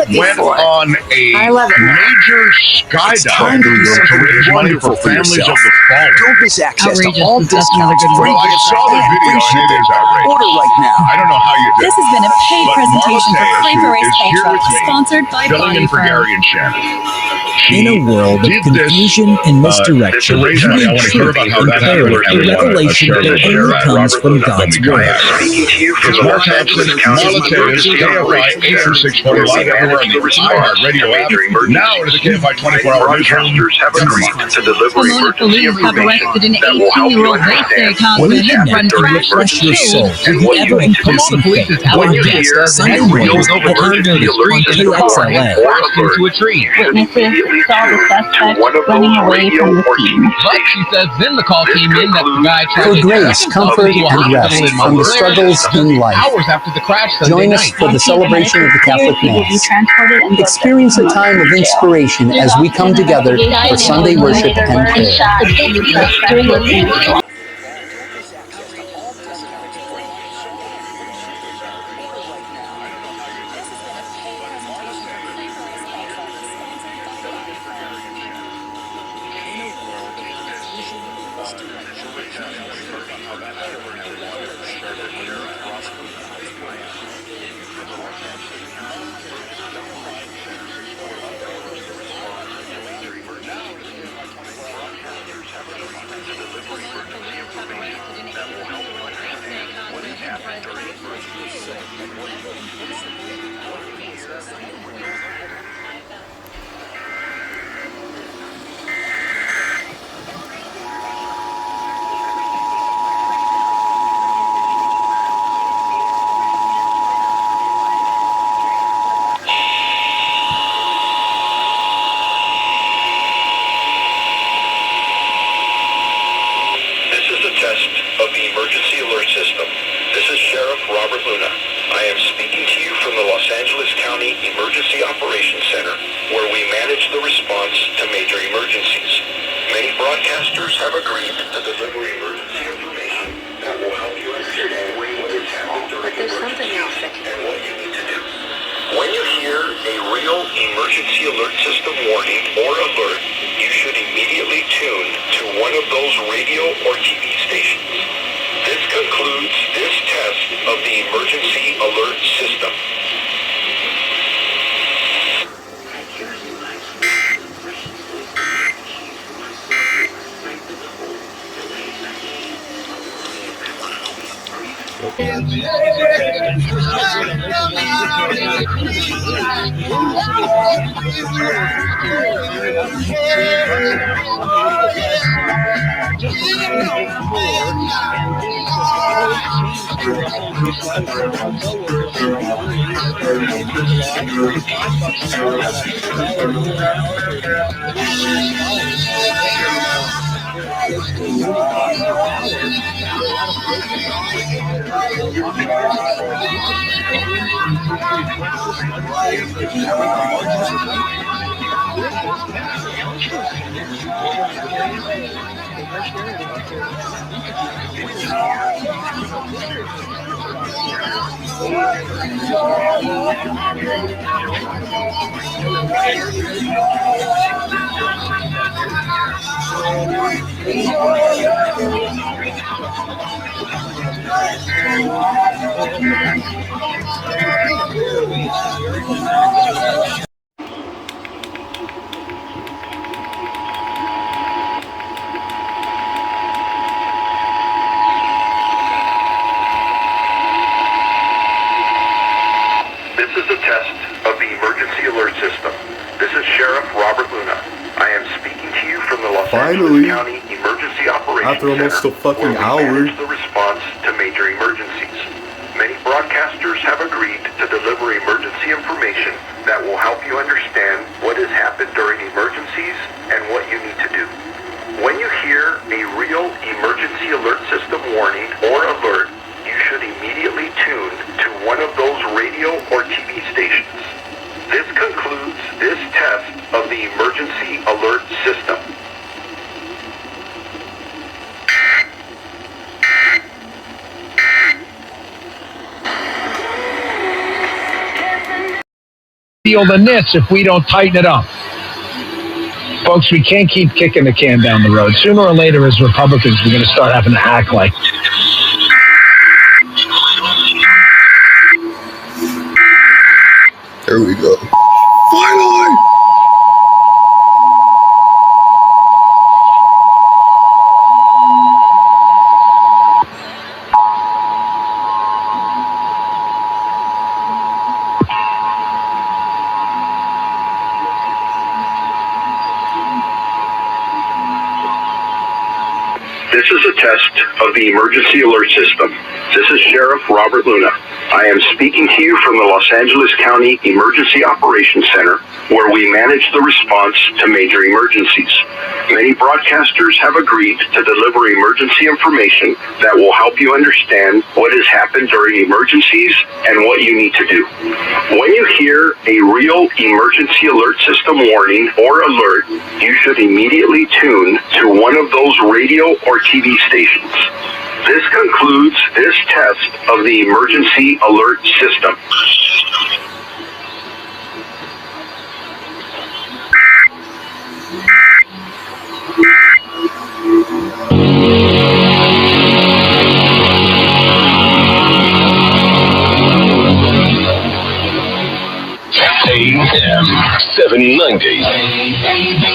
went on a major skydive to raise money for families of the fallen. Don't miss access to Outrageous. all That's another discounts, good free word. I saw the and video free and it shipping. is outrageous. Order right now. I don't know how you did This has been a paid but presentation for Marla Craver Race is here Culture, with me, sponsored by filling in Body for Firm. Gary and Shannon. In a world of confusion and misdirection, to raise we money. I need want to hear truth about how and that clarity happened. and revelation that only comes from God's Word. Speaking to you from It's the Mark Los Thompson, Angeles County Marla Taylor's Emergency KFI Operations 83640 live everywhere on the iHeartRadio app. Now to the KFI 24-hour newsroom. broadcasters have agreed to deliver Pomona emergency police have information arrested an that will help you 18-year-old race day understand what is cosmonaut, run happening during track, Refresh your soul emergencies with and the what you need to do. ever-increasing faith of When our you guest, hear Sunday a real mornings at our emergency notice alert on system warning KXLA. or alert, into a tree. Witnesses saw the suspect running away from the scene. But she says then the call came in that the guy For grace, comfort, and rest from the struggles in life. hours after the crash Join us for the celebration of the Catholic Mass. Experience a time of inspiration as we come together for Sunday worship and prayer. This is a test of the emergency alert system. This is Sheriff Robert Luna. I am speaking to you from the Los Angeles County Emergency Operations Center, where we manage the response to major emergencies. Many broadcasters have agreed to deliver emergency information that will help you understand what is happening during emergencies and what you need to do. When you hear a real emergency alert system warning or alert, you should immediately tune to one of those radio or TV stations. This concludes this test of the emergency alert system. This is a test of the emergency alert system. This is Sheriff Robert Luna. I am speaking to you from the Los Angeles County Emergency Operations After almost Center, a fucking where we hour. manage the response to major emergencies. Many broadcasters have agreed to deliver emergency information that will help you understand what has happened during emergencies and what you need to do. When you hear a real emergency alert system warning or alert, you should immediately tune to one of those radio or TV stations. This concludes this test of the emergency alert system. feel the nits if we don't tighten it up. Folks, we can't keep kicking the can down the road. Sooner or later, as Republicans, we're going to start having to act like. There we go. Finally! This is a test of the emergency alert system. This is Sheriff Robert Luna. I am speaking to you from the Los Angeles County Emergency Operations Center, where we manage the response to major emergencies. Many broadcasters have agreed to deliver emergency information that will help you understand what has happened during emergencies and what you need to do. When you hear a real emergency alert system warning or alert, you should immediately tune to one of those radio or TV stations. This concludes this test of the emergency alert system. AM 790